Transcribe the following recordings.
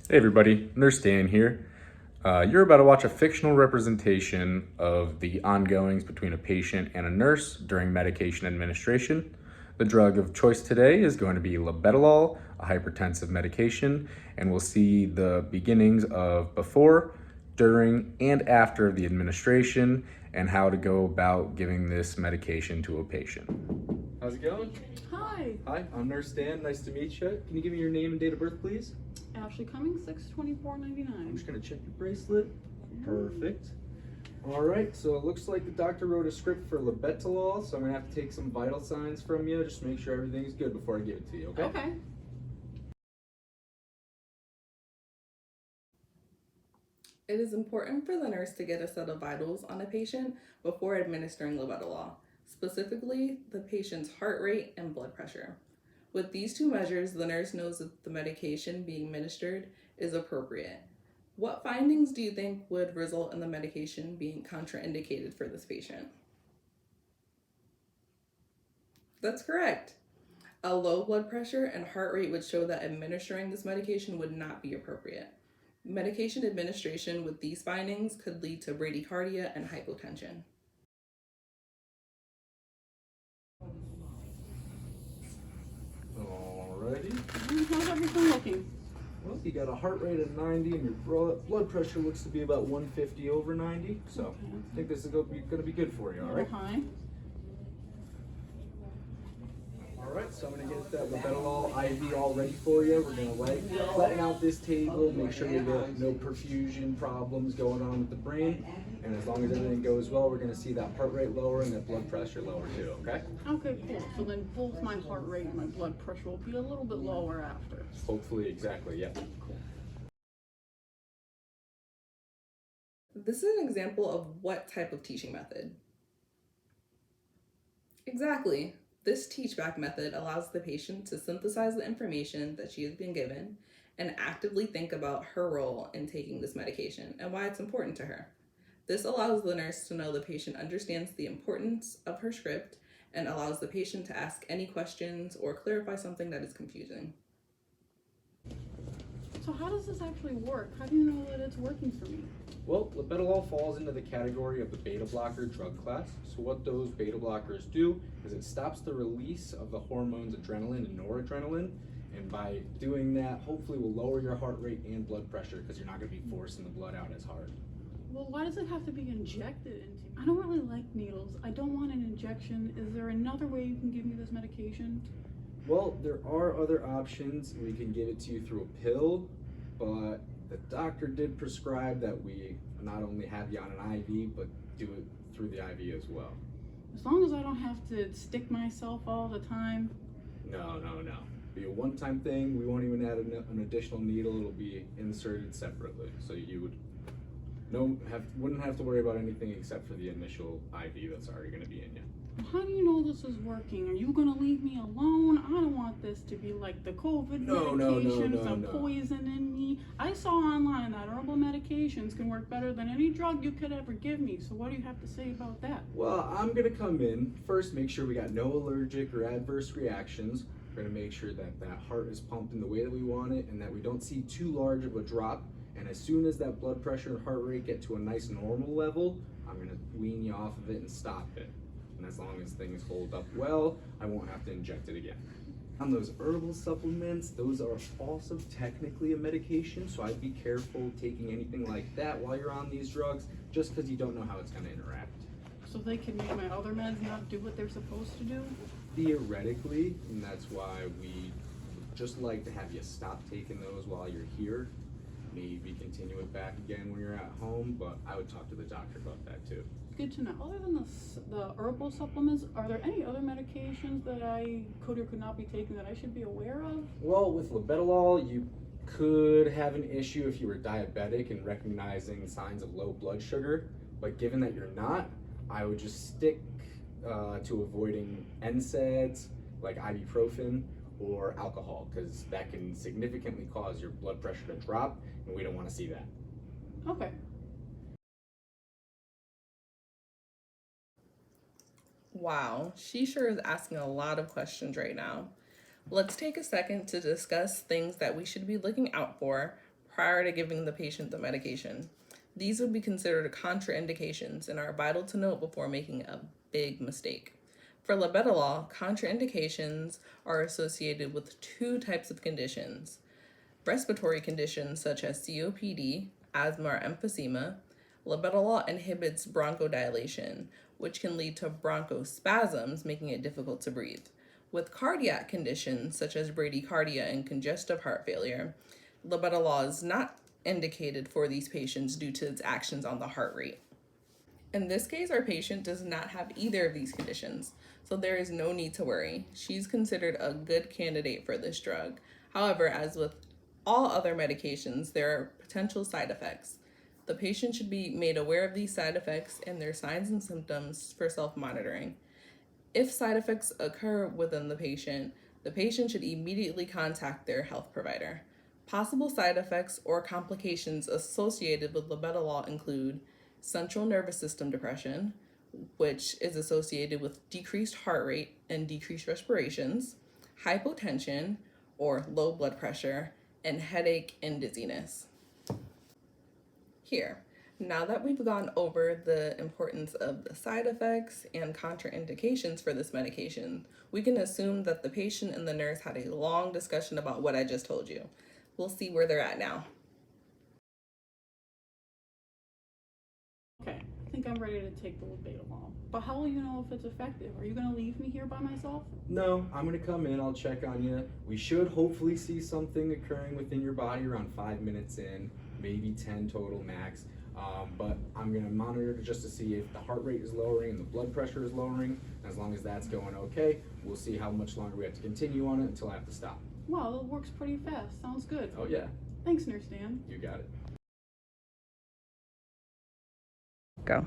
Hey everybody, Nurse Dan here. You're about to watch a fictional representation of the ongoings between a patient and a nurse during medication administration. The drug of choice today is going to be labetalol, a hypertensive medication, and we'll see the beginnings of before, during, and after the administration and how to go about giving this medication to a patient. How's it going? Hi, Hi, I'm Nurse Dan. Nice to meet you. Can you give me your name and date of birth, please? Ashley Cummings, I'm 6/24/99. just gonna check your bracelet. Perfect. All right, so it looks like the doctor wrote a script for labetalol, so I'm gonna have to take some vital signs from you, just to make sure everything's good before I give it to you, okay? Okay. It is important for the nurse to get a set of vitals on a patient before administering labetalol, specifically the patient's heart rate and blood pressure. With these two measures, the nurse knows if the medication being administered is appropriate. What findings do you think would result in the medication being contraindicated for this patient? That's correct. A low blood pressure and heart rate would show that administering this medication would not be appropriate. Medication administration with these findings could lead to bradycardia and hypotension. Alrighty. How's everything looking? Well, you got a heart rate of 90 and your blood pressure looks to be about 150 over 90, so Okay. I think this is gonna be good for you, all right? High. All right, so I'm gonna get that labetalol IV all ready for you. We're gonna flatten out this table, make sure we get no perfusion problems going on with the brain. And as long as everything goes well, we're gonna see that heart rate lower and that blood pressure lower too, okay? Okay, cool. So then both my heart rate and my blood pressure will be a little bit lower after. Hopefully, exactly, yeah. Cool. This is an example of what type of teaching method? Exactly. This teach back method allows the patient to synthesize the information that she has been given and actively think about her role in taking this medication and why it's important to her. This allows the nurse to know the patient understands the importance of her script and allows the patient to ask any questions or clarify something that is confusing. So how does this actually work? How do you know that it's working for me? Well, labetalol falls into the category of the beta blocker drug class. So what those beta blockers do is it stops the release of the hormones adrenaline and noradrenaline. And by doing that, hopefully will lower your heart rate and blood pressure because you're not gonna be forcing the blood out as hard. Well, why does it have to be injected into me? I don't really like needles. I don't want an injection. Is there another way you can give me this medication? Well, there are other options. We can give it to you through a pill, but the doctor did prescribe that we not only have you on an IV, but do it through the IV as well. As long as I don't have to stick myself all the time. No. Be a one-time thing. We won't even add an additional needle. It'll be inserted separately. So you wouldn't have to worry about anything except for the initial IV that's already going to be in you. How do you know this is working? Are you gonna leave me alone? I don't want this to be like the COVID medication, some poison in me. I saw online that herbal medications can work better than any drug you could ever give me. So what do you have to say about that? Well, I'm gonna come in first, make sure we got no allergic or adverse reactions. We're gonna make sure that that heart is pumping the way that we want it and that we don't see too large of a drop. And as soon as that blood pressure and heart rate get to a nice normal level, I'm gonna wean you off of it and stop it. And as long as things hold up well, I won't have to inject it again. On those herbal supplements, those are also technically a medication, so I'd be careful taking anything like that while you're on these drugs, just because you don't know how it's going to interact. So they can make my other meds not do what they're supposed to do? Theoretically, and that's why we just like to have you stop taking those while you're here. Maybe continue it back again when you're at home, but I would talk to the doctor about that too. Good to know. Other than the herbal supplements, are there any other medications that I could or could not be taking that I should be aware of? Well, with labetalol, you could have an issue if you were diabetic and recognizing signs of low blood sugar, but given that you're not, I would just stick to avoiding NSAIDs like ibuprofen or alcohol, because that can significantly cause your blood pressure to drop, and we don't want to see that. Okay. Wow, she sure is asking a lot of questions right now. Let's take a second to discuss things that we should be looking out for prior to giving the patient the medication. These would be considered contraindications and are vital to note before making a big mistake. For labetalol, contraindications are associated with two types of conditions: respiratory conditions such as COPD, asthma, or emphysema. Labetalol inhibits bronchodilation, which can lead to bronchospasms, making it difficult to breathe. With cardiac conditions such as bradycardia and congestive heart failure, labetalol is not indicated for these patients due to its actions on the heart rate. In this case, our patient does not have either of these conditions, so there is no need to worry. She's considered a good candidate for this drug. However, as with all other medications, there are potential side effects. The patient should be made aware of these side effects and their signs and symptoms for self-monitoring. If side effects occur within the patient should immediately contact their health provider. Possible side effects or complications associated with labetalol include central nervous system depression, which is associated with decreased heart rate and decreased respirations, hypotension or low blood pressure, and headache and dizziness. Here, now that we've gone over the importance of the side effects and contraindications for this medication, we can assume that the patient and the nurse had a long discussion about what I just told you. We'll see where they're at now. Okay, I think I'm ready to take the labetalol. But how will you know if it's effective? Are you going to leave me here by myself? No, I'm gonna come in, I'll check on you. We should hopefully see something occurring within your body around 5 minutes in, maybe 10 total max. But I'm gonna monitor just to see if the heart rate is lowering and the blood pressure is lowering. As long as that's going okay, we'll see how much longer we have to continue on it until I have to stop. Wow, that works pretty fast. Sounds good. Oh yeah, Thanks, Nurse Dan. you got it. Go.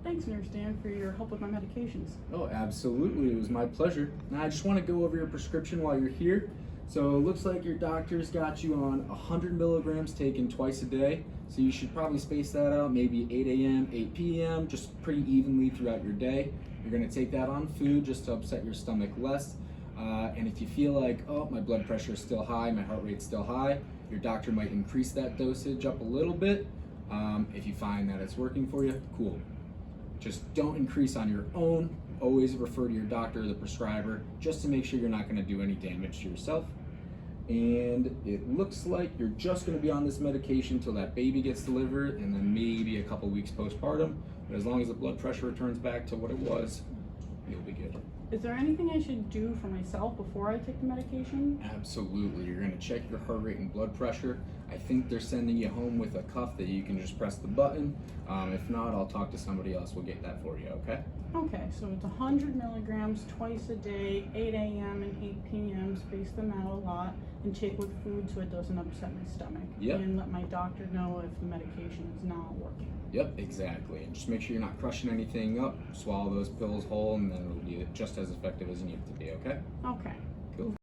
Thanks, Nurse Dan, for your help with my medications. Oh, absolutely. It was my pleasure. Now, I just want to go over your prescription while you're here. So it looks like your doctor's got you on 100 milligrams taken twice a day. So you should probably space that out, maybe 8 a.m., 8 p.m., just pretty evenly throughout your day. You're going to take that on food just to upset your stomach less. And if you feel like, oh, my blood pressure is still high, my heart rate's still high, your doctor might increase that dosage up a little bit. If you find that it's working for you, cool. Just don't increase on your own. Always refer to your doctor or the prescriber just to make sure you're not going to do any damage to yourself. And it looks like you're just going to be on this medication until that baby gets delivered and then maybe a couple weeks postpartum. But as long as the blood pressure returns back to what it was, you'll be good. Is there anything I should do for myself before I take the medication? Absolutely. You're going to check your heart rate and blood pressure. I think they're sending you home with a cuff that you can just press the button. If not, I'll talk to somebody else. We'll get that for you, okay? Okay, so it's 100 milligrams twice a day, 8 a.m. and 8 p.m. Space them out a lot and take with food so it doesn't upset my stomach. Yep. And let my doctor know if the medication is not working. Yep, exactly. And just make sure you're not crushing anything up. Swallow those pills whole, and then it'll be just as effective as you need it to be, okay? Okay. Cool.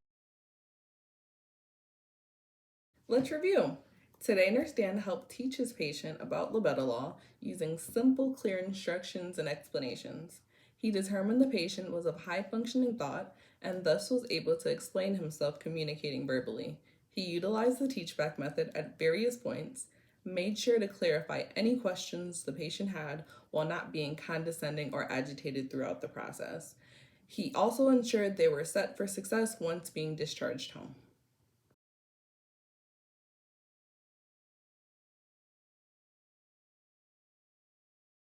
Let's review. Today, Nurse Dan helped teach his patient about labetalol using simple, clear instructions and explanations. He determined the patient was of high-functioning thought and thus was able to explain himself communicating verbally. He utilized the teach-back method at various points, made sure to clarify any questions the patient had while not being condescending or agitated throughout the process. He also ensured they were set for success once being discharged home.